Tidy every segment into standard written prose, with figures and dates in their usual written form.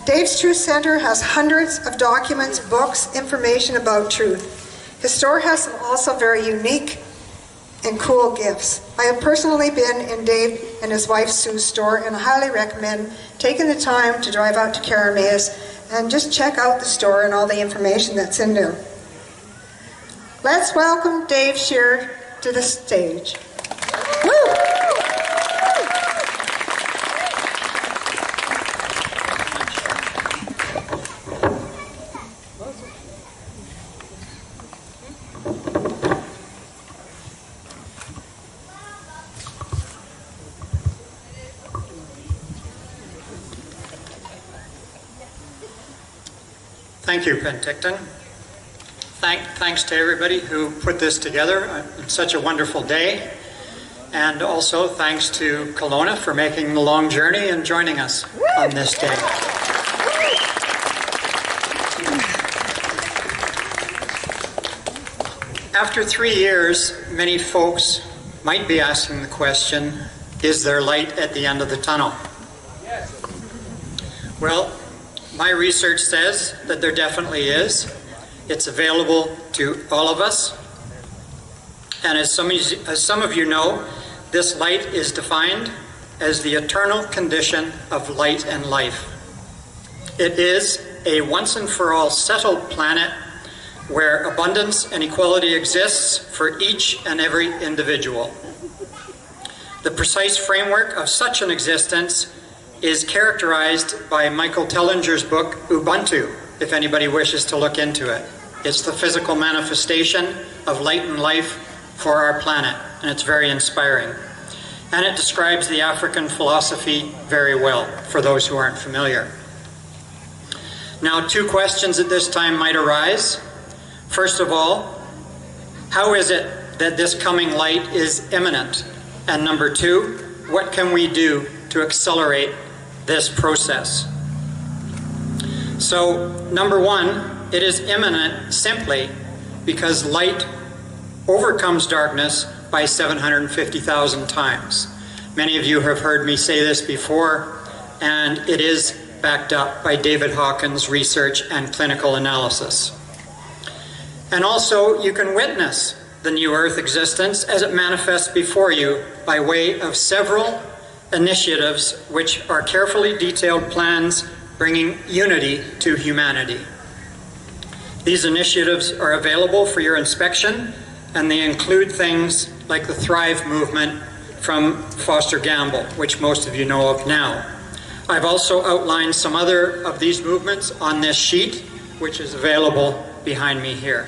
Dave's Truth Center has hundreds of documents, books, information about truth. His store has some also very unique and cool gifts. I have personally been in Dave and his wife Sue's store, and I highly recommend taking the time to drive out to Carameas and just check out the store and all the information that's in there. Let's welcome Dave Shearer to the stage. Woo! Thank you, Penticton. Thanks to everybody who put this together. It's such a wonderful day. And also thanks to Kelowna for making the long journey and joining us on this day. After 3 years, many folks might be asking the question, is there light at the end of the tunnel? Well, my research says that there definitely is. It's available to all of us. And as some of you know, this light is defined as the eternal condition of light and life. It is a once and for all settled planet where abundance and equality exists for each and every individual. The precise framework of such an existence is characterized by Michael Tellinger's book, Ubuntu, if anybody wishes to look into it. It's the physical manifestation of light and life for our planet, and it's very inspiring. And it describes the African philosophy very well, for those who aren't familiar. Now, 2 questions at this time might arise. First of all, how is it that this coming light is imminent? And number 2, what can we do to accelerate this process? So, number 1, it is imminent simply because light overcomes darkness by 750,000 times. Many of you have heard me say this before, and it is backed up by David Hawkins' research and clinical analysis. And also, you can witness the new Earth existence as it manifests before you by way of several initiatives which are carefully detailed plans bringing unity to humanity. These initiatives are available for your inspection, and they include things like the Thrive movement from Foster Gamble, which most of you know of now. I've also outlined some other of these movements on this sheet, which is available behind me here.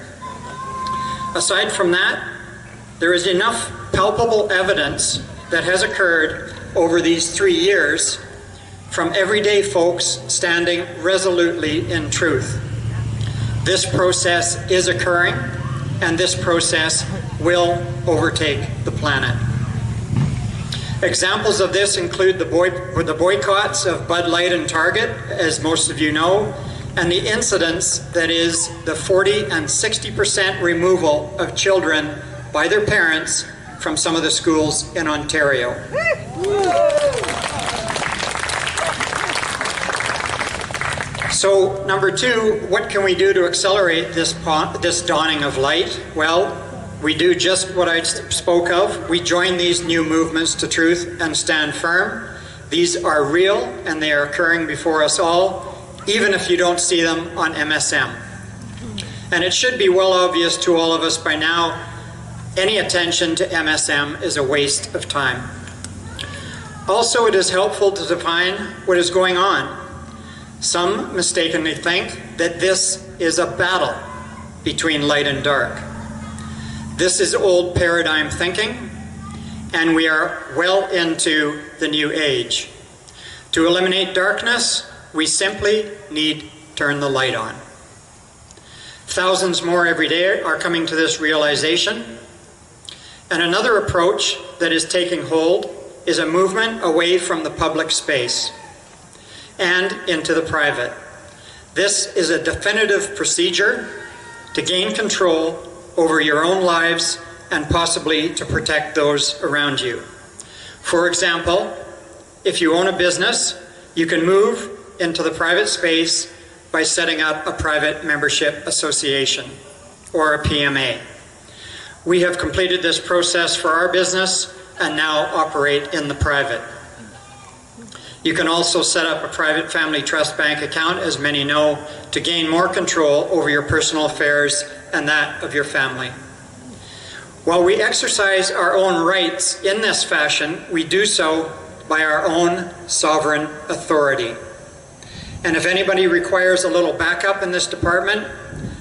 Aside from that, there is enough palpable evidence that has occurred over these 3 years from everyday folks standing resolutely in truth. This process is occurring, and this process will overtake the planet. Examples of this include the boycotts of Bud Light and Target, as most of you know, and the incidence that is the 40 and 60% removal of children by their parents from some of the schools in Ontario. So, number 2, what can we do to accelerate this dawning of light? Well, we do just what I spoke of. We join these new movements to truth and stand firm. These are real, and they are occurring before us all, even if you don't see them on MSM. And it should be well obvious to all of us by now, any attention to MSM is a waste of time. Also, it is helpful to define what is going on. Some mistakenly think that this is a battle between light and dark. This is old paradigm thinking, and we are well into the new age. To eliminate darkness, we simply need to turn the light on. Thousands more every day are coming to this realization. And another approach that is taking hold is a movement away from the public space and into the private. This is a definitive procedure to gain control over your own lives and possibly to protect those around you. For example, if you own a business, you can move into the private space by setting up a private membership association, or a PMA. We have completed this process for our business and now operate in the private. You can also set up a private family trust bank account, as many know, to gain more control over your personal affairs and that of your family. While we exercise our own rights in this fashion, we do so by our own sovereign authority. And if anybody requires a little backup in this department,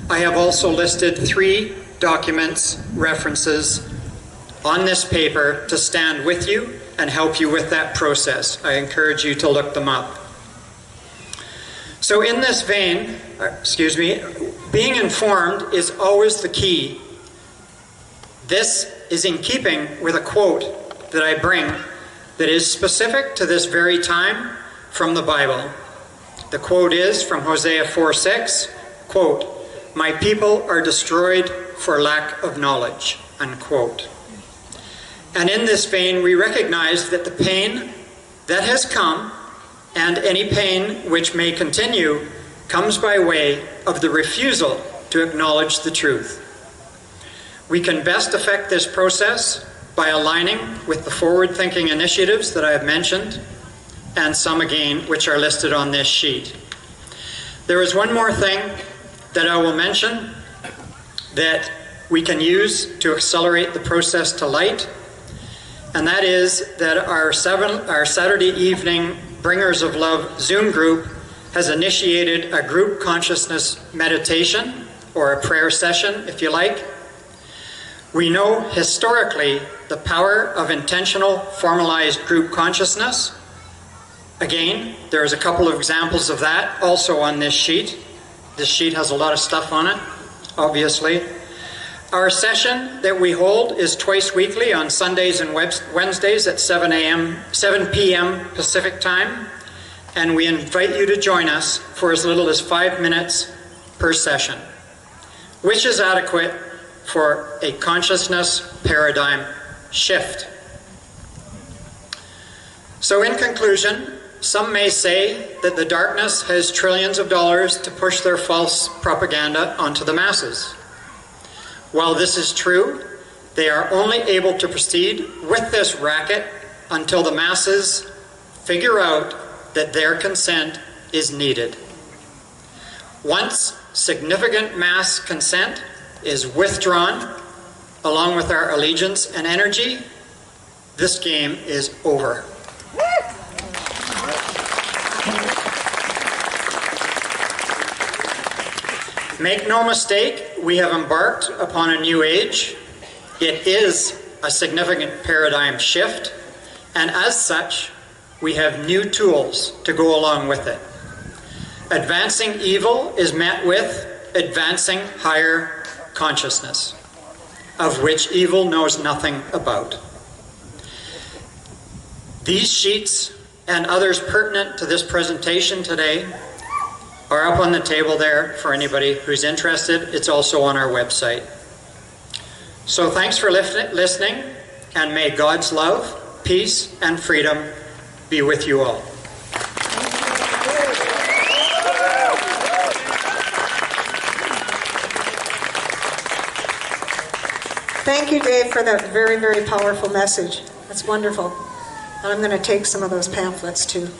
I have also listed 3 documents, references on this paper to stand with you and help you with that process. I encourage you to look them up. So in this vein, being informed is always the key. This is in keeping with a quote that I bring that is specific to this very time from the Bible. The quote is from Hosea 4:6, quote, "My people are destroyed for lack of knowledge," unquote. And in this vein, we recognize that the pain that has come, and any pain which may continue, comes by way of the refusal to acknowledge the truth. We can best affect this process by aligning with the forward-thinking initiatives that I have mentioned, and some again which are listed on this sheet. There is one more thing that I will mention that we can use to accelerate the process to light, and that is that our Saturday evening Bringers of Love Zoom group has initiated a group consciousness meditation, or a prayer session if you like. We know historically the power of intentional formalized group consciousness. Again, there's a couple of examples of that also on this sheet. This sheet has a lot of stuff on it, obviously. Our session that we hold is twice weekly on Sundays and Wednesdays at 7 p.m. Pacific time, and we invite you to join us for as little as 5 minutes per session, which is adequate for a consciousness paradigm shift. So in conclusion, some may say that the darkness has trillions of dollars to push their false propaganda onto the masses. While this is true, they are only able to proceed with this racket until the masses figure out that their consent is needed. Once significant mass consent is withdrawn, along with our allegiance and energy, this game is over. Make no mistake, we have embarked upon a new age. It is a significant paradigm shift, and as such, we have new tools to go along with it. Advancing evil is met with advancing higher consciousness, of which evil knows nothing about. These sheets and others pertinent to this presentation today are up on the table there for anybody who's interested. It's also on our website. So thanks for listening, and may God's love, peace, and freedom be with you all. Thank you, Dave, for that very, very powerful message. That's wonderful. And I'm going to take some of those pamphlets too.